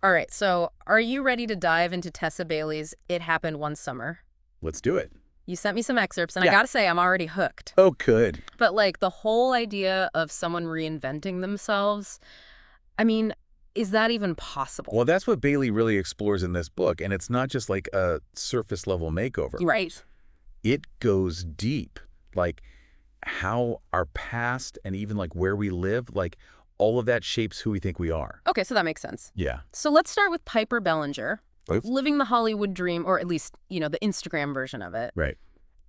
All right, so are you ready to dive into Tessa Bailey's It Happened One Summer? Let's do it. You sent me some excerpts, and I Yeah. gotta say, I'm already hooked. Oh, good. But, like, the whole idea of someone reinventing themselves, I mean, is that even possible? Well, that's what Bailey really explores in this book, and it's not just like a surface level makeover. Right. It goes deep, like how our past and even like where we live, like all of that shapes who we think we are. Okay, so that makes sense. Yeah. So let's start with Piper Bellinger, Right. living the Hollywood dream, or at least, the Instagram version of it. Right.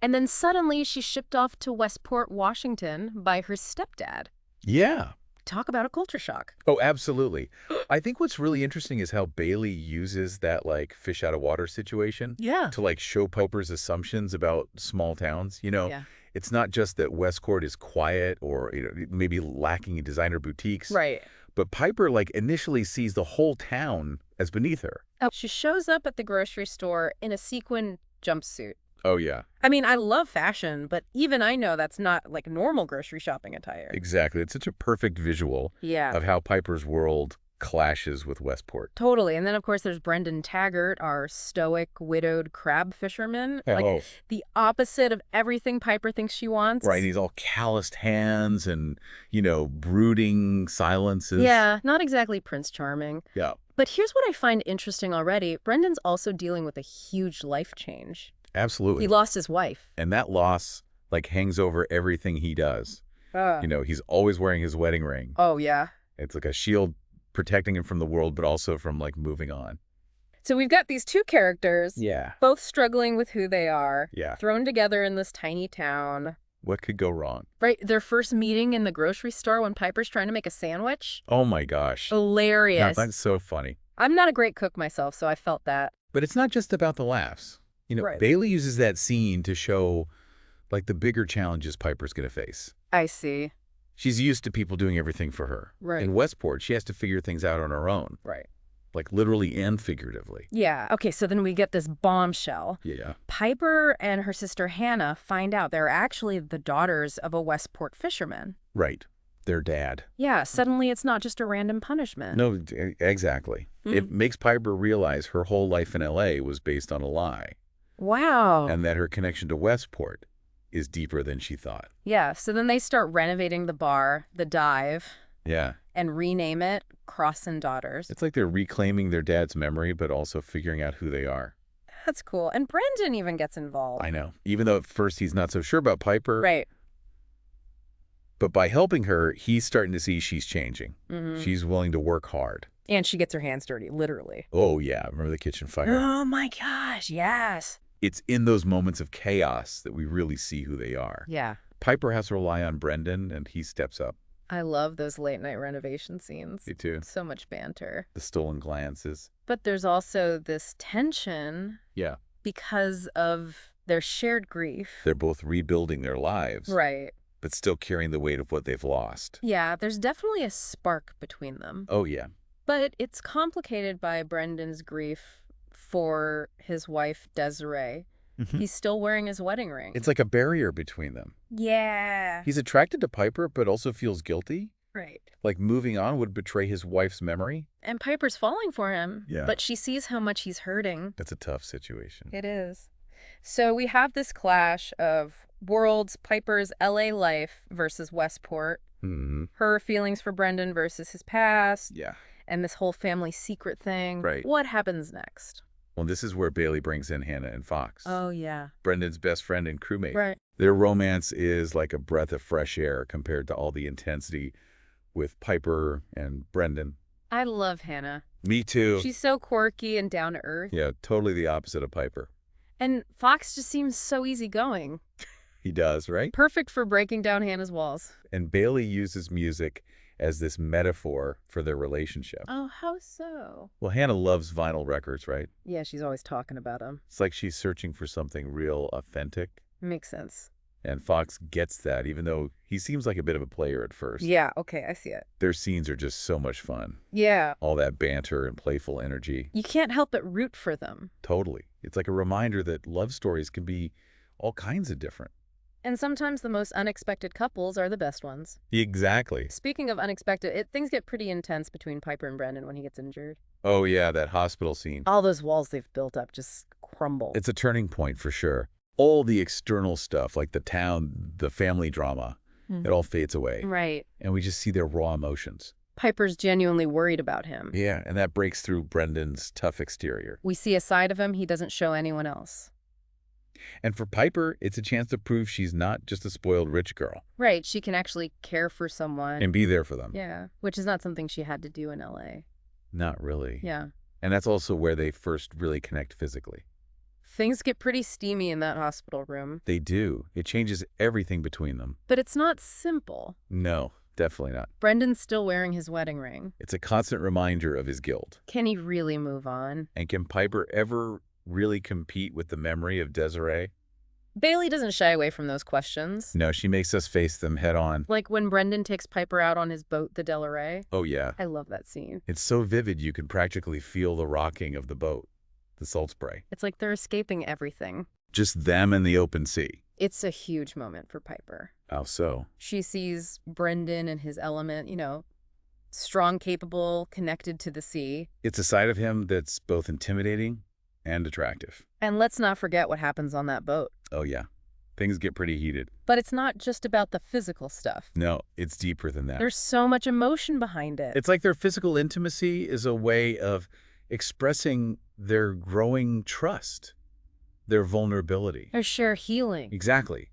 And then suddenly she's shipped off to Westport, Washington by her stepdad. Yeah. Talk about a culture shock. Oh, absolutely. I think what's really interesting is how Bailey uses that like fish out of water situation Yeah. to like show Piper's assumptions about small towns. Yeah. It's not just that Westport is quiet or maybe lacking in designer boutiques, Right. but Piper like initially sees the whole town as beneath her. Oh, she shows up at the grocery store in a sequin jumpsuit. Oh, yeah, I mean, I love fashion, but even I know that's not like normal grocery shopping attire. exactly. It's such a perfect visual Yeah, of how Piper's world clashes with Westport. totally. And then, of course, there's Brendan Taggart, our stoic, widowed crab fisherman. Like Oh, the opposite of everything Piper thinks she wants. right. He's all calloused hands and, brooding silences. Yeah, not exactly Prince Charming. Yeah, But here's what I find interesting already. Brendan's also dealing with a huge life change. absolutely. He lost his wife. And that loss like hangs over everything he does. Uh, He's always wearing his wedding ring. oh, yeah. It's like a shield protecting him from the world, but also from like moving on. So we've got these two characters, Yeah. both struggling with who they are, Yeah. thrown together in this tiny town. What could go wrong? Right, their first meeting in the grocery store when Piper's trying to make a sandwich. Oh my gosh. Hilarious. That's so funny. I'm not a great cook myself, so I felt that. But it's not just about the laughs. Right. Bailey uses that scene to show like the bigger challenges Piper's going to face. I see. She's used to people doing everything for her. Right. In Westport, she has to figure things out on her own, Right. like literally and figuratively. Yeah, okay, so then we get this bombshell. Yeah. Piper and her sister Hannah find out they're actually the daughters of a Westport fisherman. Right. Their dad. Yeah, suddenly it's not just a random punishment. No, exactly. It makes Piper realize her whole life in L.A. was based on a lie. Wow. And that her connection to Westport is deeper than she thought. Yeah, so then they start renovating the bar, the Dive, Yeah. and rename it Crossan Daughters. It's like they're reclaiming their dad's memory, but also figuring out who they are. That's cool. And Brendan even gets involved. I know. Even though at first he's not so sure about Piper. Right. But by helping her, he's starting to see she's changing. Mm-hmm. She's willing to work hard. And she gets her hands dirty, literally. Oh, yeah. Remember the kitchen fire? Oh my gosh, yes. It's in those moments of chaos that we really see who they are. Yeah. Piper has to rely on Brendan, and he steps up. I love those late night renovation scenes. Me too. So much banter. The stolen glances. But there's also this tension Yeah. because of their shared grief. They're both rebuilding their lives, Right. but still carrying the weight of what they've lost. Yeah, there's definitely a spark between them. Oh, yeah. But it's complicated by Brendan's grief for his wife, Desiree. He's still wearing his wedding ring. It's like a barrier between them. Yeah. He's attracted to Piper, but also feels guilty. Right. Like moving on would betray his wife's memory. And Piper's falling for him. Yeah. But she sees how much he's hurting. That's a tough situation. It is. So we have this clash of worlds, Piper's LA life versus Westport, Mm-hmm. her feelings for Brendan versus his past, Yeah. and this whole family secret thing. Right. What happens next? Well, this is where Bailey brings in Hannah and Fox. Oh, yeah. Brendan's best friend and crewmate. Right. Their romance is like a breath of fresh air compared to all the intensity with Piper and Brendan. I love Hannah. Me too. She's so quirky and down to earth. Yeah, totally the opposite of Piper. And Fox just seems so easygoing. He does, right? Perfect for breaking down Hannah's walls. And Bailey uses music as this metaphor for their relationship. Oh, how so? Well, Hannah loves vinyl records, right? Yeah, she's always talking about him. It's like she's searching for something real authentic. Makes sense. And Fox gets that, even though he seems like a bit of a player at first. Yeah, okay, I see it. Their scenes are just so much fun. Yeah. All that banter and playful energy. You can't help but root for them. Totally. It's like a reminder that love stories can be all kinds of different. And sometimes the most unexpected couples are the best ones. Exactly. Speaking of unexpected, things get pretty intense between Piper and Brendan when he gets injured. Oh, yeah, that hospital scene. All those walls they've built up just crumble. It's a turning point for sure. All the external stuff, like the town, the family drama, it all fades away. Right. And we just see their raw emotions. Piper's genuinely worried about him. Yeah, and that breaks through Brendan's tough exterior. We see a side of him he doesn't show anyone else. And for Piper, it's a chance to prove she's not just a spoiled rich girl. Right, she can actually care for someone. And be there for them. Yeah, which is not something she had to do in LA. Not really. Yeah. And that's also where they first really connect physically. Things get pretty steamy in that hospital room. They do. It changes everything between them. But it's not simple. No, definitely not. Brendan's still wearing his wedding ring. It's a constant reminder of his guilt. Can he really move on? And can Piper ever really compete with the memory of Desiree? Bailey doesn't shy away from those questions. No, she makes us face them head on. Like when Brendan takes Piper out on his boat, the Delray. Oh, yeah. I love that scene. It's so vivid you can practically feel the rocking of the boat, the salt spray. It's like they're escaping everything. Just them and the open sea. It's a huge moment for Piper. How so? She sees Brendan in his element, strong, capable, connected to the sea. It's a side of him that's both intimidating and attractive. And let's not forget what happens on that boat. Oh, yeah. Things get pretty heated. But it's not just about the physical stuff. No, it's deeper than that. There's so much emotion behind it. It's like their physical intimacy is a way of expressing their growing trust, their vulnerability. Their sheer healing. Exactly.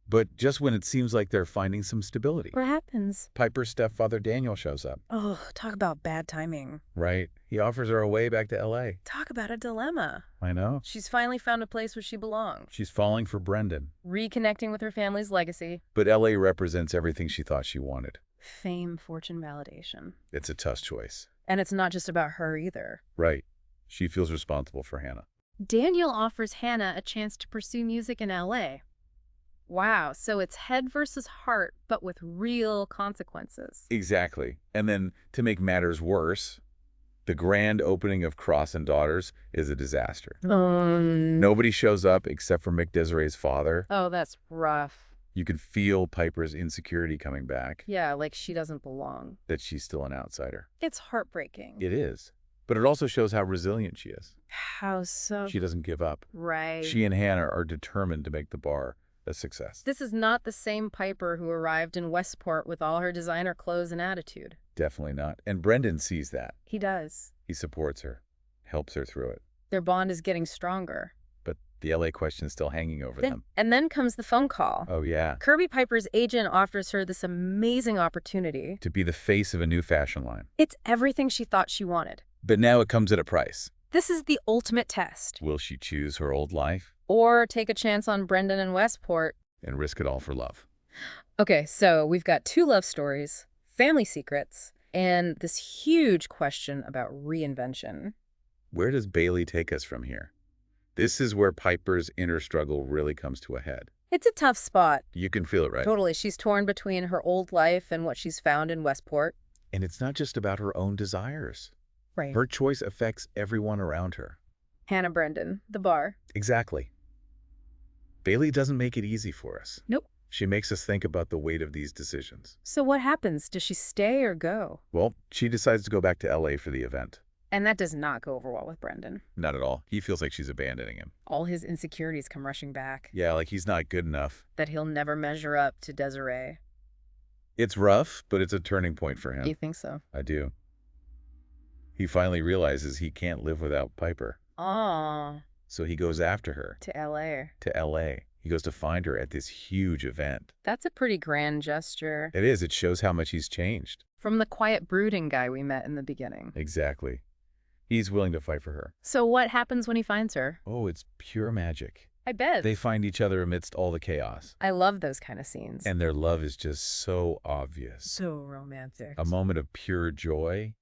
But just when it seems like they're finding some stability, What happens? Piper's stepfather Daniel shows up. Oh, talk about bad timing. Right. He offers her a way back to L.A. Talk about a dilemma. I know. She's finally found a place where she belongs. She's falling for Brendan. Reconnecting with her family's legacy. But L.A. represents everything she thought she wanted. Fame, fortune, validation. It's a tough choice. And it's not just about her either. Right. She feels responsible for Hannah. Daniel offers Hannah a chance to pursue music in LA. Wow, so it's head versus heart, but with real consequences. Exactly. And then, to make matters worse, the grand opening of Cross and Daughters is a disaster. Nobody shows up except for Mick Desiree's father. Oh, that's rough. You can feel Piper's insecurity coming back, Yeah, like she doesn't belong. that she's still an outsider. It's heartbreaking. It is. But it also shows how resilient she is. How so? She doesn't give up. Right. She and Hannah are determined to make the bar a success. This is not the same Piper who arrived in Westport with all her designer clothes and attitude. Definitely not. And Brendan sees that. He does. He supports her, helps her through it. Their bond is getting stronger. But the LA question is still hanging over them. And then comes the phone call. Oh, yeah. Kirby Piper's agent offers her this amazing opportunity. To be the face of a new fashion line. It's everything she thought she wanted. But now it comes at a price. This is the ultimate test. Will she choose her old life Or take a chance on Brendan and Westport. and risk it all for love? Okay, so we've got 2 love stories, family secrets, and this huge question about reinvention. Where does Bailey take us from here? This is where Piper's inner struggle really comes to a head. It's a tough spot. You can feel it, right? Totally. She's torn between her old life and what she's found in Westport. And it's not just about her own desires. Right. Her choice affects everyone around her. Hannah Brendan, the bar. Exactly. Bailey doesn't make it easy for us. Nope. She makes us think about the weight of these decisions. So what happens? Does she stay or go? Well, she decides to go back to LA for the event. And that does not go over well with Brendan. Not at all. He feels like she's abandoning him. All his insecurities come rushing back. Yeah, like he's not good enough. That he'll never measure up to Desiree. It's rough, but it's a turning point for him. You think so? I do. He finally realizes he can't live without Piper. Aw. So he goes after her. To LA. To LA. He goes to find her at this huge event. That's a pretty grand gesture. It is. It shows how much he's changed. From the quiet brooding guy we met in the beginning. Exactly. He's willing to fight for her. So what happens when he finds her? Oh, it's pure magic. I bet. They find each other amidst all the chaos. I love those kind of scenes. And their love is just so obvious. So romantic. A moment of pure joy.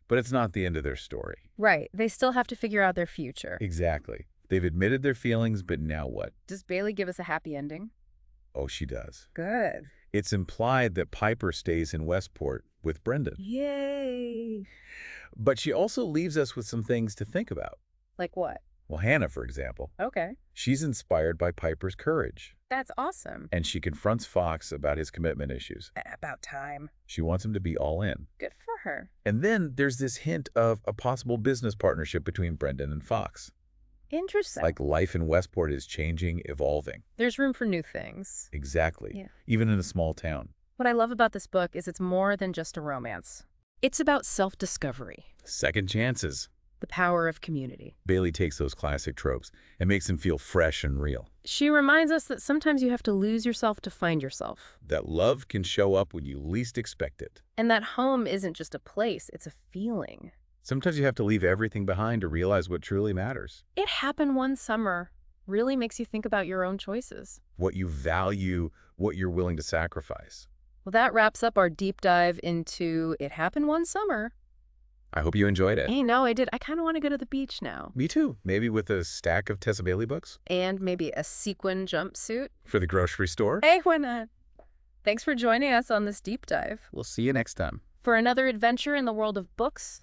But it's not the end of their story. Right. They still have to figure out their future. Exactly. They've admitted their feelings, but now what? Does Bailey give us a happy ending? Oh, she does. Good. It's implied that Piper stays in Westport with Brendan. Yay. But she also leaves us with some things to think about. Like what? Well, Hannah, for example, Okay. she's inspired by Piper's courage, That's awesome. and she confronts Fox about his commitment issues. About time. She wants him to be all in. Good for her. And then there's this hint of a possible business partnership between Brendan and Fox. Interesting. Like life in Westport is changing, evolving. There's room for new things. Exactly. Yeah. Even in a small town. What I love about this book is it's more than just a romance. It's about self-discovery, Second chances. the power of community. Bailey takes those classic tropes and makes them feel fresh and real. She reminds us that sometimes you have to lose yourself to find yourself. That love can show up when you least expect it. And that home isn't just a place, it's a feeling. Sometimes you have to leave everything behind to realize what truly matters. It happened one summer really makes you think about your own choices. What you value, what you're willing to sacrifice. Well, that wraps up our deep dive into It Happened One Summer. I hope you enjoyed it. Hey, no, I did. I kind of want to go to the beach now. Me too. Maybe with a stack of Tessa Bailey books? And maybe a sequin jumpsuit. For the grocery store? Hey, why not? Thanks for joining us on this deep dive. We'll see you next time. For another adventure in the world of books,